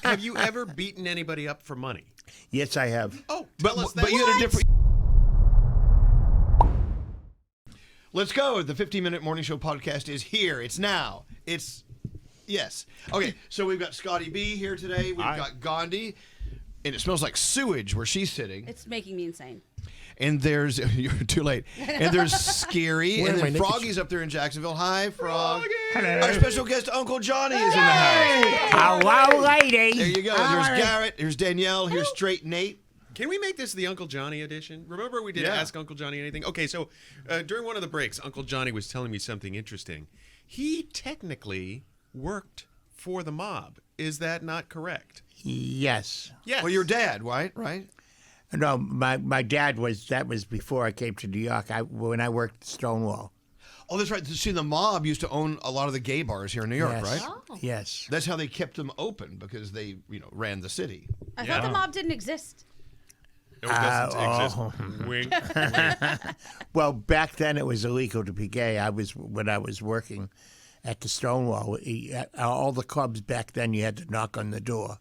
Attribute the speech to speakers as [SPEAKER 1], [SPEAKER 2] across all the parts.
[SPEAKER 1] Have you ever beaten anybody up for money?
[SPEAKER 2] Yes, I have.
[SPEAKER 1] Oh, tell us that.
[SPEAKER 3] But you had a different... Let's go. The 15-Minute Morning Show podcast is here. It's now. It's... Yes. Okay, so we've got Scotty B here today. We've got Gandhi. And it smells like sewage where she's sitting.
[SPEAKER 4] It's making me insane.
[SPEAKER 3] And there's... You're too late. And there's Scary. And then Froggy's up there in Jacksonville. Hi, Frog.
[SPEAKER 2] Hello.
[SPEAKER 3] Our special guest, Uncle Johnny, is in the house.
[SPEAKER 2] Hello, lady.
[SPEAKER 3] There you go. There's Garrett. Here's Danielle. Here's Straight Nate.
[SPEAKER 1] Can we make this the Uncle Johnny edition? Remember we did Ask Uncle Johnny Anything? Okay, so during one of the breaks, Uncle Johnny was telling me something interesting. He technically worked for the mob. Is that not correct?
[SPEAKER 2] Yes.
[SPEAKER 1] Yes.
[SPEAKER 3] Well, your dad, right?
[SPEAKER 2] No, my dad that was before I came to New York. When I worked at Stonewall.
[SPEAKER 3] Oh, that's right. See, the mob used to own a lot of the gay bars here in New York,
[SPEAKER 2] Yes.
[SPEAKER 3] right?
[SPEAKER 4] Oh.
[SPEAKER 2] Yes.
[SPEAKER 3] That's how they kept them open because they, ran the city.
[SPEAKER 4] I thought the mob didn't exist.
[SPEAKER 1] No, it doesn't exist. Wink.
[SPEAKER 2] Well, back then it was illegal to be gay. When I was working at the Stonewall. All the clubs back then, you had to knock on the door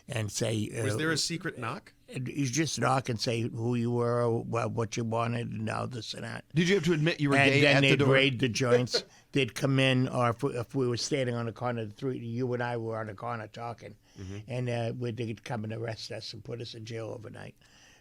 [SPEAKER 2] and say.
[SPEAKER 1] Was there a secret knock?
[SPEAKER 2] You just knock and say who you were, or what you wanted, and all this and that.
[SPEAKER 3] Did you have to admit you were
[SPEAKER 2] and
[SPEAKER 3] gay
[SPEAKER 2] then
[SPEAKER 3] at the
[SPEAKER 2] they'd
[SPEAKER 3] door?
[SPEAKER 2] raid the joints. They'd come in, or if we were standing on the corner of the street, you and I were on the corner talking, and they'd come and arrest us and put us in jail overnight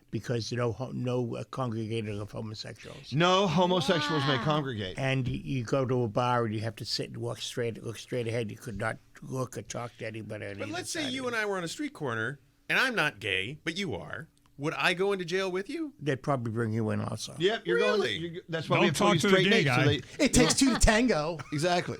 [SPEAKER 2] because no congregating of homosexuals.
[SPEAKER 3] No homosexuals may congregate.
[SPEAKER 2] And you go to a bar and you have to sit and look straight ahead. You could not look or talk to anybody.
[SPEAKER 1] But let's say you and I were on a street corner, and I'm not gay, but you are. Would I go into jail with you?
[SPEAKER 2] They'd probably bring you in also.
[SPEAKER 3] Yep, you're
[SPEAKER 1] Really?
[SPEAKER 3] going. That's why
[SPEAKER 5] Don't
[SPEAKER 3] we have to call
[SPEAKER 5] talk
[SPEAKER 3] you
[SPEAKER 5] to the
[SPEAKER 3] Straight
[SPEAKER 5] gay
[SPEAKER 3] Nate.
[SPEAKER 5] guy.
[SPEAKER 6] It takes two to tango.
[SPEAKER 3] Exactly.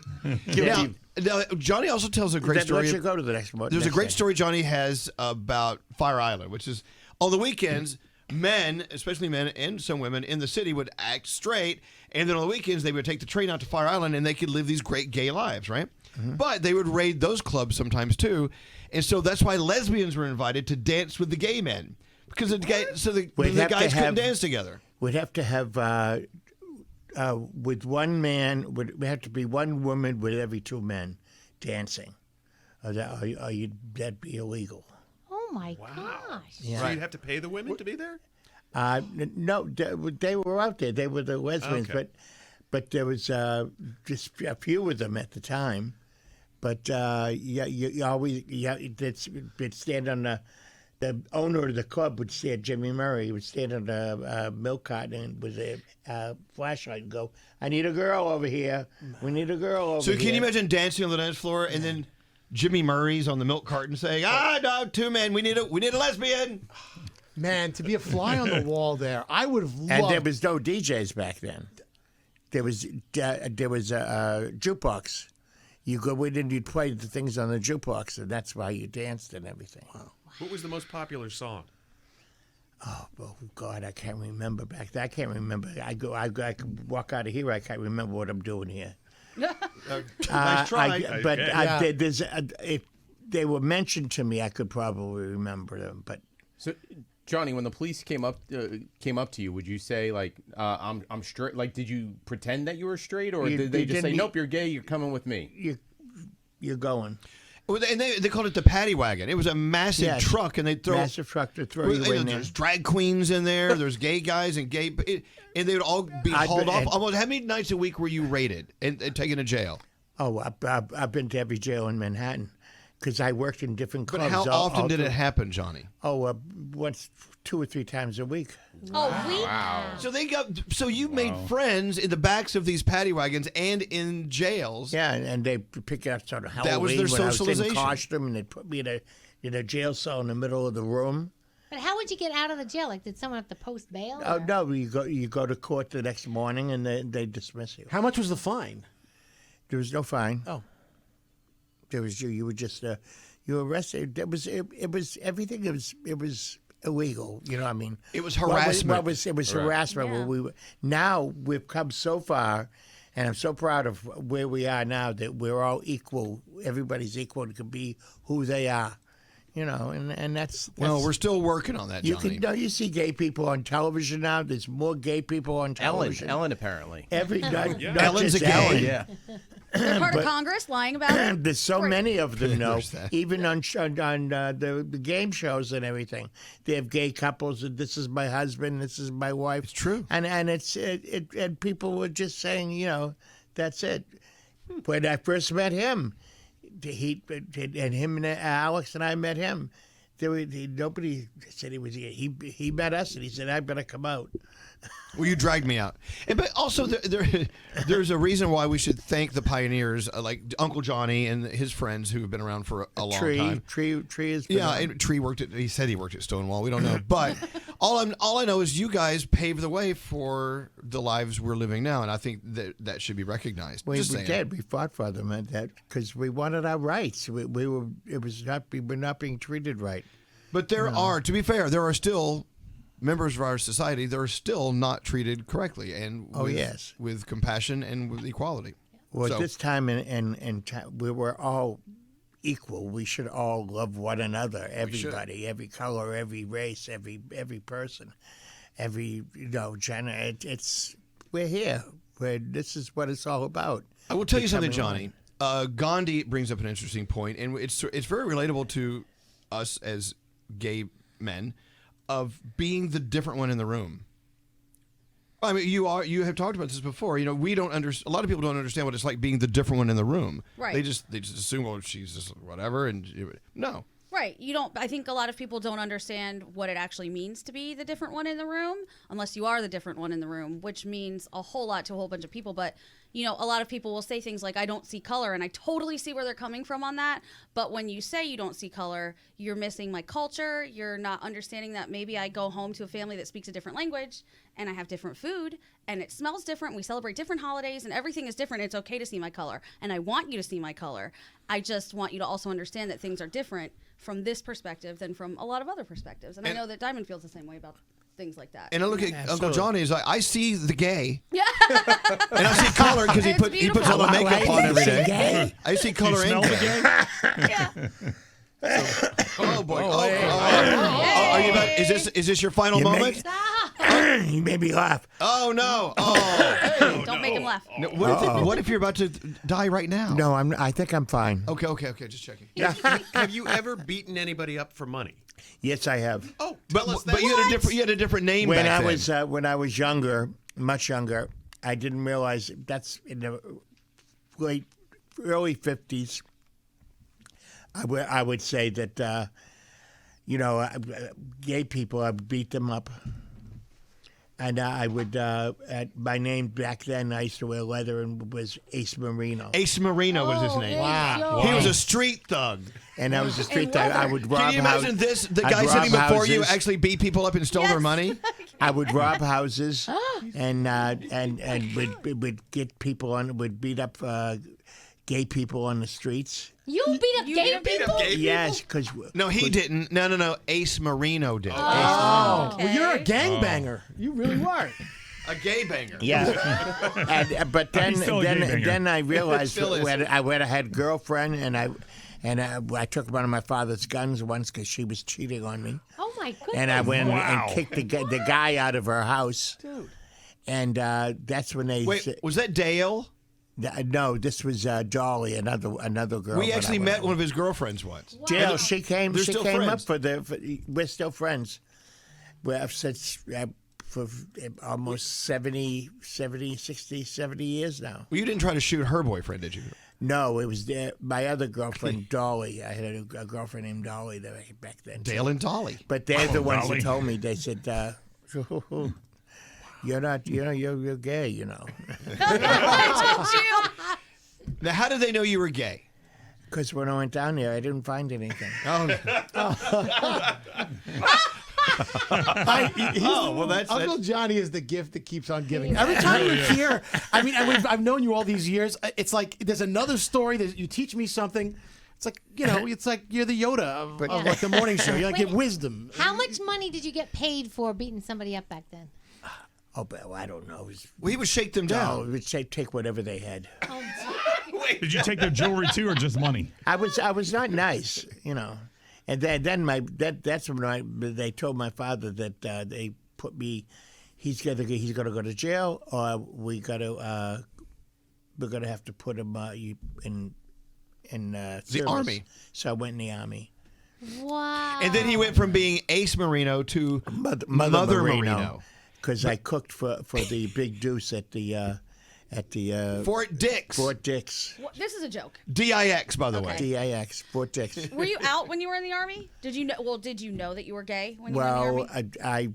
[SPEAKER 3] now, Johnny also tells a great story.
[SPEAKER 2] Let's go to the next one.
[SPEAKER 3] There's a great story Johnny has about Fire Island, which is on the weekends, men, especially men and some women in the city, would act straight, and then on the weekends they would take the train out to Fire Island and they could live these great gay lives, right? But they would raid those clubs sometimes too, and so that's why lesbians were invited to dance with the gay men because the guys couldn't dance together.
[SPEAKER 2] We'd have to have with one man. We have to be one woman with every two men dancing, or that'd be illegal.
[SPEAKER 7] Oh my gosh!
[SPEAKER 2] Yeah.
[SPEAKER 1] So you'd have to pay the women to be there?
[SPEAKER 2] No, they were out there. They were the lesbians,
[SPEAKER 1] Okay.
[SPEAKER 2] but there was just a few of them at the time. But you always they'd stand on the owner of the club would stand. Jimmy Murray would stand on the milk carton with a flashlight and go, "I need a girl over here. We need a girl over
[SPEAKER 3] So
[SPEAKER 2] here."
[SPEAKER 3] can you imagine dancing on the dance floor and then Jimmy Murray's on the milk carton saying, no, two men, we need a lesbian.
[SPEAKER 6] Man, to be a fly on the wall there, I would have loved.
[SPEAKER 2] And there was no DJs back then. There was a jukebox. You go in and you'd play the things on the jukebox, and that's why you danced and everything. Wow.
[SPEAKER 1] What was the most popular song?
[SPEAKER 2] Oh God, I can't remember back then. I can't remember. I could walk out of here. I can't remember what I'm doing here.
[SPEAKER 3] Nice try.
[SPEAKER 2] If they were mentioned to me, I could probably remember them. But
[SPEAKER 8] So, Johnny, when the police came up to you, would you say like I'm straight? Like, did you pretend that you were straight, or did they just say, "Nope, you're gay. You're coming with me"?
[SPEAKER 2] You're going.
[SPEAKER 3] And they called it the Paddy Wagon. It was a massive truck, and they'd throw
[SPEAKER 2] massive truck to throw you in there.
[SPEAKER 3] There's drag queens in there. There's gay guys and and they would all be hauled off. Almost how many nights a week were you raided and taken to jail?
[SPEAKER 2] Oh, I've been to every jail in Manhattan because I worked in different clubs.
[SPEAKER 3] But how often did it happen, Johnny?
[SPEAKER 2] Oh, once, 2 or 3 times a week.
[SPEAKER 7] Oh, we.
[SPEAKER 8] Wow.
[SPEAKER 3] So you made friends in the backs of these paddy wagons and in jails.
[SPEAKER 2] Yeah, and they pick up sort of Halloween
[SPEAKER 3] That was their
[SPEAKER 2] when I was
[SPEAKER 3] socialization.
[SPEAKER 2] in costume, and they put me in a jail cell in the middle of the room.
[SPEAKER 7] But how would you get out of the jail? Like, did someone have to post bail?
[SPEAKER 2] Oh
[SPEAKER 7] or?
[SPEAKER 2] no, you go to court the next morning, and they dismiss you.
[SPEAKER 6] How much was the fine?
[SPEAKER 2] There was no fine.
[SPEAKER 6] Oh,
[SPEAKER 2] There was you were just you were arrested. It was everything. It was illegal. You know what I mean?
[SPEAKER 3] It was harassment.
[SPEAKER 2] It was harassment.
[SPEAKER 7] Yeah.
[SPEAKER 2] Now we've come so far, and I'm so proud of where we are now that we're all equal. Everybody's equal and can be who they are. You know, and that's
[SPEAKER 3] Well, we're still working on that, Johnny.
[SPEAKER 2] You see gay people on television now. There's more gay people on television.
[SPEAKER 8] Ellen apparently.
[SPEAKER 2] Not
[SPEAKER 3] Ellen's
[SPEAKER 2] just
[SPEAKER 3] a gay.
[SPEAKER 2] Ellen.
[SPEAKER 8] Yeah.
[SPEAKER 4] They're part of Congress lying about it.
[SPEAKER 2] There's so many of them,
[SPEAKER 3] There's that.
[SPEAKER 2] even on the game shows and everything. They have gay couples. And this is my husband. This is my wife.
[SPEAKER 3] It's true.
[SPEAKER 2] And and people were just saying, you know, that's it. When I first met him, and him and Alex and I met him. Nobody said he was gay. He met us and he said, "I better come out."
[SPEAKER 3] Well, you dragged me out. But also, there's a reason why we should thank the pioneers like Uncle Johnny and his friends who have been around for a long time.
[SPEAKER 2] Tree is
[SPEAKER 3] And Tree worked at. He said he worked at Stonewall. We don't know, but all I know is you guys paved the way for the lives we're living now, and I think that should be recognized.
[SPEAKER 2] We
[SPEAKER 3] Just saying.
[SPEAKER 2] did. We fought for them at that because we wanted our rights. We were not being treated right.
[SPEAKER 3] But there are, to be fair, there are still members of our society that are still not treated correctly and with compassion and with equality.
[SPEAKER 2] Well,
[SPEAKER 3] So-
[SPEAKER 2] at this time we were all equal. We should all love one another. Everybody, every color, every race, every person, every gender. We're here. This is what it's all about.
[SPEAKER 3] I will tell you something,
[SPEAKER 2] Becoming
[SPEAKER 3] Johnny. Gandhi brings up an interesting point, and it's very relatable to us as gay men of being the different one in the room. I mean, you have talked about this before. You know, we don't understand. A lot of people don't understand what it's like being the different one in the room.
[SPEAKER 4] Right.
[SPEAKER 3] They just assume, well, she's just whatever, no.
[SPEAKER 4] Right. I think a lot of people don't understand what it actually means to be the different one in the room unless you are the different one in the room, which means a whole lot to a whole bunch of people. But, a lot of people will say things like, I don't see color, and I totally see where they're coming from on that. But when you say you don't see color, you're missing my culture. You're not understanding that maybe I go home to a family that speaks a different language and I have different food and it smells different. We celebrate different holidays and everything is different. It's okay to see my color. And I want you to see my color. I just want you to also understand that things are different from this perspective than from a lot of other perspectives. And I know that Diamond feels the same way about things like that.
[SPEAKER 3] And I look at
[SPEAKER 2] Absolutely.
[SPEAKER 3] Uncle Johnny. Is like, I see the gay,
[SPEAKER 4] Yeah.
[SPEAKER 3] and I see color because he
[SPEAKER 4] It's
[SPEAKER 3] puts all the
[SPEAKER 4] beautiful.
[SPEAKER 3] makeup on every day.
[SPEAKER 2] Gay.
[SPEAKER 3] I see color and
[SPEAKER 5] Smell the
[SPEAKER 3] gay.
[SPEAKER 5] gay?
[SPEAKER 4] Yeah.
[SPEAKER 3] Oh boy! Are you about? Is this your final moment?
[SPEAKER 2] You made me laugh.
[SPEAKER 3] Oh no! Oh,
[SPEAKER 4] Don't make him laugh.
[SPEAKER 3] no, what if you're about to die right now?
[SPEAKER 2] No, I think I'm fine.
[SPEAKER 3] Okay. Just checking.
[SPEAKER 1] Have you ever beaten anybody up for money?
[SPEAKER 2] Yes, I have.
[SPEAKER 1] Oh, tell us that.
[SPEAKER 3] But you had a different name
[SPEAKER 2] When
[SPEAKER 3] back
[SPEAKER 2] I
[SPEAKER 3] then.
[SPEAKER 2] was much younger, I didn't realize that's in the early 50s. I would say that gay people, I would beat them up, and I would. My name back then, I used to wear leather and was Ace Marino.
[SPEAKER 3] Ace Marino was his name.
[SPEAKER 7] Wow.
[SPEAKER 3] He was a street thug.
[SPEAKER 2] And I was a street
[SPEAKER 4] And
[SPEAKER 2] guy. I
[SPEAKER 4] leather.
[SPEAKER 2] would rob.
[SPEAKER 3] Can you imagine this? The guy
[SPEAKER 2] I'd
[SPEAKER 3] sitting
[SPEAKER 2] rob
[SPEAKER 3] before you
[SPEAKER 2] houses.
[SPEAKER 3] actually beat people up and stole their money.
[SPEAKER 2] I would rob houses, and would get people on. Would beat up gay people on the streets.
[SPEAKER 7] You beat up gay people?
[SPEAKER 2] Yes, because
[SPEAKER 3] No, he didn't. No. Ace Marino did.
[SPEAKER 6] Well, you're a
[SPEAKER 4] Okay.
[SPEAKER 6] gangbanger. You really were.
[SPEAKER 3] A gay banger.
[SPEAKER 2] Yeah, but then
[SPEAKER 5] He's still a gay banger.
[SPEAKER 2] then I realized
[SPEAKER 3] Still is.
[SPEAKER 2] when I had a girlfriend and I took one of my father's guns once because she was cheating on me,
[SPEAKER 7] Oh my goodness.
[SPEAKER 2] and I went
[SPEAKER 5] Wow.
[SPEAKER 2] and kicked the guy out of her house. Dude. And that's when they
[SPEAKER 3] Wait, was that Dale?
[SPEAKER 2] no, this was Dolly, another girl.
[SPEAKER 3] We
[SPEAKER 2] that
[SPEAKER 3] actually
[SPEAKER 2] I
[SPEAKER 3] met
[SPEAKER 2] went
[SPEAKER 3] one of his girlfriends once.
[SPEAKER 2] Jill, she came.
[SPEAKER 3] They're
[SPEAKER 2] She
[SPEAKER 3] still
[SPEAKER 2] came
[SPEAKER 3] friends.
[SPEAKER 2] up we're still friends. We're since for almost 70 years now.
[SPEAKER 3] Well, you didn't try to shoot her boyfriend, did you?
[SPEAKER 2] No, it was my other girlfriend, Dolly. I had a girlfriend named Dolly back then.
[SPEAKER 3] Dale and Dolly.
[SPEAKER 2] But they're the ones
[SPEAKER 5] Dolly.
[SPEAKER 2] that told me. They said, "You're not. You're gay.
[SPEAKER 3] Now, how did they know you were gay?
[SPEAKER 2] Because when I went down there, I didn't find anything.
[SPEAKER 3] Well, that's
[SPEAKER 6] Uncle Johnny is the gift that keeps on giving. Every time you hear, and I've known you all these years. It's like there's another story that you teach me something. It's like it's like you're the Yoda of like the morning show. You're like
[SPEAKER 7] Wait.
[SPEAKER 6] give wisdom.
[SPEAKER 7] How much money did you get paid for beating somebody up back then?
[SPEAKER 2] Oh, but I don't know.
[SPEAKER 3] Well, he would shake them
[SPEAKER 2] No,
[SPEAKER 3] down.
[SPEAKER 2] it would say take whatever they had.
[SPEAKER 5] Did you take their jewelry too, or just money?
[SPEAKER 2] I was not nice, And that's when they told my father that they put me. He's gonna go to jail, or we're gonna have to put him in
[SPEAKER 3] the Army.
[SPEAKER 2] So I went in the Army.
[SPEAKER 7] Wow.
[SPEAKER 3] And then he went from being Ace Marino to Mother Marino.
[SPEAKER 2] Because I cooked for the Big Deuce at the
[SPEAKER 3] Fort Dix.
[SPEAKER 2] Fort Dix.
[SPEAKER 4] This is a joke.
[SPEAKER 3] DIX, by the way.
[SPEAKER 2] DIX, Fort Dix.
[SPEAKER 4] Were you out when you were in the Army? Did you know? Well, did you know that you were gay when you were in the Army?
[SPEAKER 2] I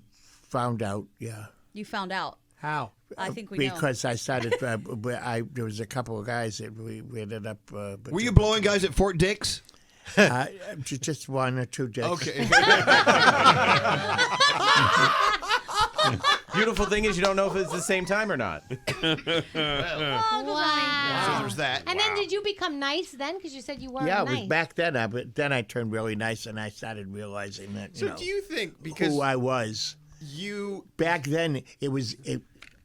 [SPEAKER 2] found out. Yeah.
[SPEAKER 4] You found out.
[SPEAKER 6] How?
[SPEAKER 4] I think we know.
[SPEAKER 2] Because I started. There was a couple of guys that we ended up.
[SPEAKER 3] Were you blowing guys at Fort Dix?
[SPEAKER 2] Just one or two dicks.
[SPEAKER 3] Okay.
[SPEAKER 8] Beautiful thing is you don't know if it's the same time or not.
[SPEAKER 7] Wow.
[SPEAKER 3] So there's that.
[SPEAKER 7] And then did you become nice then? Because you said you weren't
[SPEAKER 2] Yeah,
[SPEAKER 7] nice.
[SPEAKER 2] it was back then. But then I turned really nice, and I started realizing that
[SPEAKER 1] So do you think because
[SPEAKER 2] who I was
[SPEAKER 1] you
[SPEAKER 2] back then, it was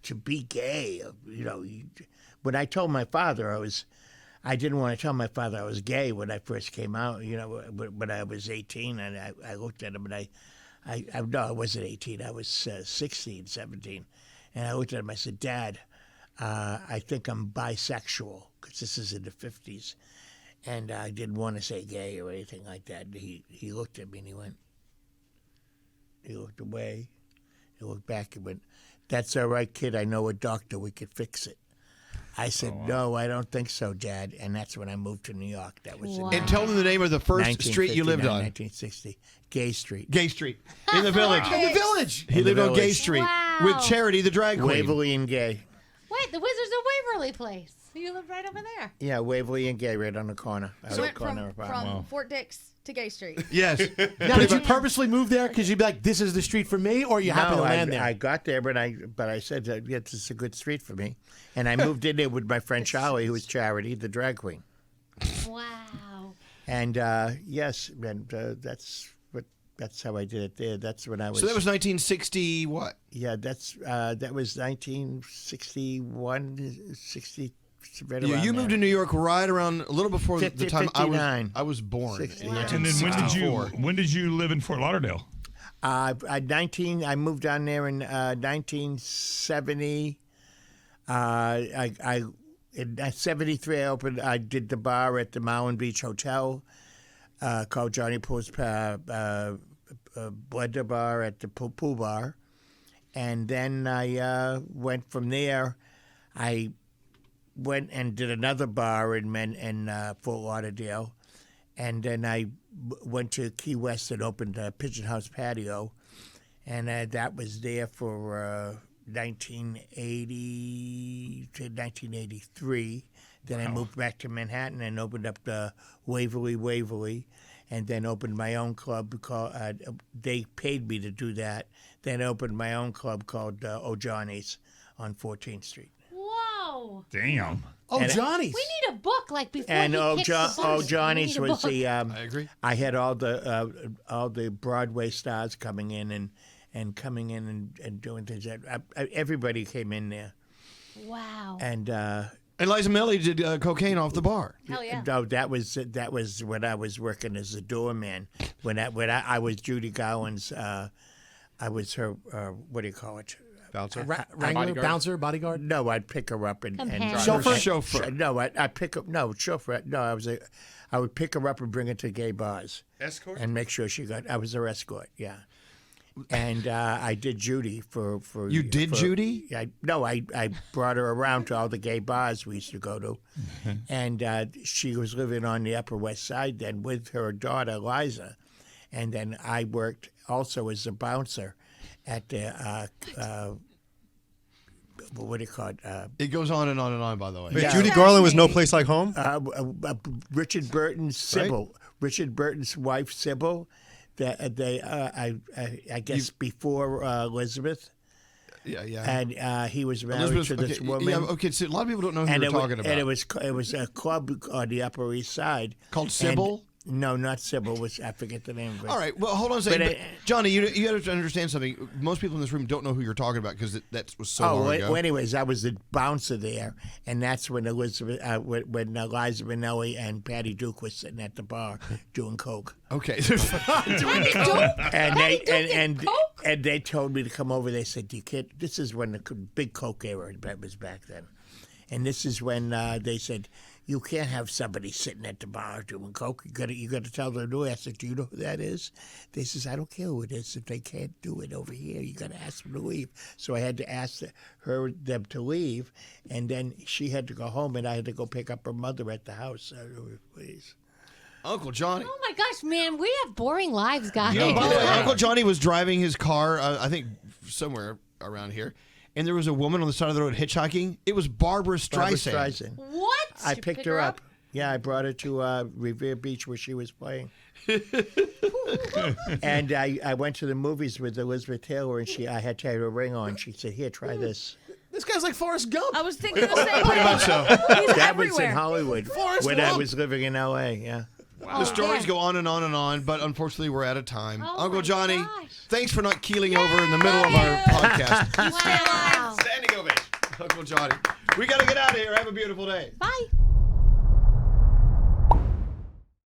[SPEAKER 2] to be gay. When I told my father I didn't want to tell my father I was gay when I first came out. When I was 18, and I looked at him, and no, I wasn't 18. I was 16, 17. And I looked at him. I said, Dad, I think I'm bisexual, because this is in the 50s. And I didn't want to say gay or anything like that. He looked at me, and he looked away. He looked back and went, that's all right, kid. I know a doctor. We could fix it. I said, no, I don't think so, Dad. And that's when I moved to New York. That was
[SPEAKER 7] Wow.
[SPEAKER 3] And tell them the name of the first street you lived on.
[SPEAKER 2] 1960. Gay Street.
[SPEAKER 3] Gay Street. In the village.
[SPEAKER 6] In the village.
[SPEAKER 3] He lived on Gay Street
[SPEAKER 7] Wow.
[SPEAKER 3] with Charity, the drag queen.
[SPEAKER 2] Waverly and Gay.
[SPEAKER 7] Wait, the Wizards of Waverly place. You lived right over there.
[SPEAKER 2] Yeah, Waverly and Gay right on the corner.
[SPEAKER 4] So went from Fort Dix to Gay Street.
[SPEAKER 3] Yes.
[SPEAKER 6] Now, did you purposely move there because you'd be like, this is the street for me, or you happen to land there?
[SPEAKER 2] I got there, but I said, yeah, this is a good street for me. And I moved in there with my friend Charlie, who was Charity, the drag queen.
[SPEAKER 7] Wow.
[SPEAKER 2] And yes, and that's how I did it there. That's when I was.
[SPEAKER 3] So that was 1960 what?
[SPEAKER 2] Yeah, that was 1961, 60. Right
[SPEAKER 3] Yeah, you moved to New York right around a little before the time
[SPEAKER 2] 59.
[SPEAKER 3] I was born.
[SPEAKER 2] 69.
[SPEAKER 5] And then when did you live in Fort Lauderdale?
[SPEAKER 2] I moved down there in 1970. In 73 I did the bar at the Mountain Beach Hotel called Johnny Pool's Blender Bar at the Pool Bar. And then I went from there. I went and did another bar in Fort Lauderdale. And then I went to Key West and opened a Pigeon House Patio. And that was there for 1980 to 1983. Then I moved back to Manhattan and opened up the Waverly, and then opened my own club called. They paid me to do that. Then I opened my own club called O'Johnny's on 14th Street.
[SPEAKER 7] Whoa.
[SPEAKER 5] Damn.
[SPEAKER 6] Oh,
[SPEAKER 2] And-
[SPEAKER 6] Johnny's.
[SPEAKER 7] We need a book like before
[SPEAKER 2] And
[SPEAKER 7] he kicks the bucket.
[SPEAKER 2] O'Johnny's
[SPEAKER 7] We need a
[SPEAKER 2] was
[SPEAKER 7] book.
[SPEAKER 2] the.
[SPEAKER 3] I agree.
[SPEAKER 2] I had all the Broadway stars coming in and doing things. Everybody came in there,
[SPEAKER 7] Wow.
[SPEAKER 2] and
[SPEAKER 3] Eliza Minnelli did cocaine off the bar.
[SPEAKER 4] Hell yeah.
[SPEAKER 2] no, that was when I was working as a doorman. When I was Judy Garland's, I was her. What do you call it?
[SPEAKER 1] bouncer.
[SPEAKER 6] Wrangler,
[SPEAKER 8] Bodyguard?
[SPEAKER 6] bouncer, bodyguard.
[SPEAKER 2] No, I'd pick her up and
[SPEAKER 7] Companion.
[SPEAKER 6] Chauffeur?
[SPEAKER 2] No, I pick up. No, chauffeur. No, I would pick her up and bring her to gay bars
[SPEAKER 1] Escort?
[SPEAKER 2] and make sure she got. I was her escort. Yeah. And I did Judy for.
[SPEAKER 3] You did Judy?
[SPEAKER 2] I brought her around to all the gay bars we used to go to, and she was living on the Upper West Side then with her daughter Eliza, and then I worked also as a bouncer at the what do you call it?
[SPEAKER 3] It goes on and on and on, by the way.
[SPEAKER 9] Wait,
[SPEAKER 2] Yeah.
[SPEAKER 9] Judy Garland was No Place Like Home?
[SPEAKER 2] Richard Burton's Sybil, Richard Burton's wife Sybil. I guess before Elizabeth.
[SPEAKER 3] Yeah.
[SPEAKER 2] And he was married to this woman.
[SPEAKER 3] Yeah, okay, so a lot of people don't know who
[SPEAKER 2] and
[SPEAKER 3] you're talking about.
[SPEAKER 2] And it was a club on the Upper East Side
[SPEAKER 3] Called Sybil?
[SPEAKER 2] No, not Sybil. I forget the name of it.
[SPEAKER 3] All right. Well, hold on a second.
[SPEAKER 2] But,
[SPEAKER 3] Johnny, you have to understand something. Most people in this room don't know who you're talking about because that was so long ago.
[SPEAKER 2] Well, anyways, I was the bouncer there, and that's when Eliza Minnelli and Patty Duke was sitting at the bar doing coke.
[SPEAKER 3] Okay.
[SPEAKER 2] And they told me to come over. They said, "You can't." This is when the big coke era was back then, and this is when they said, "You can't have somebody sitting at the bar doing coke. You got to tell them to do it." I said, "Do you know who that is?" They says, "I don't care who it is. If they can't do it over here, you got to ask them to leave." So I had to ask them to leave, and then she had to go home, and I had to go pick up her mother at the house. Please.
[SPEAKER 3] Uncle Johnny.
[SPEAKER 7] Oh my gosh, man, we have boring lives, guys.
[SPEAKER 3] By the way, Uncle Johnny was driving his car, I think somewhere around here, and there was a woman on the side of the road hitchhiking. It was Barbra Streisand.
[SPEAKER 4] What?
[SPEAKER 2] I picked her up. Yeah, I brought her to Revere Beach where she was playing. And I went to the movies with Elizabeth Taylor, and I had to have a ring on. She said, "Here, try this."
[SPEAKER 6] This guy's like Forrest Gump.
[SPEAKER 4] I was thinking the same thing.
[SPEAKER 3] Pretty much so.
[SPEAKER 4] He's
[SPEAKER 2] That
[SPEAKER 4] everywhere.
[SPEAKER 2] was in Hollywood when I was living in L.A., yeah.
[SPEAKER 3] The stories go on and on and on, but unfortunately we're out of time.
[SPEAKER 7] Oh
[SPEAKER 3] Uncle
[SPEAKER 7] my
[SPEAKER 3] Johnny,
[SPEAKER 7] gosh.
[SPEAKER 3] thanks for not keeling over in the middle of our podcast.
[SPEAKER 7] Wow.
[SPEAKER 3] Standing ovation. Uncle Johnny. We got to get out of here. Have a beautiful day.
[SPEAKER 7] Bye.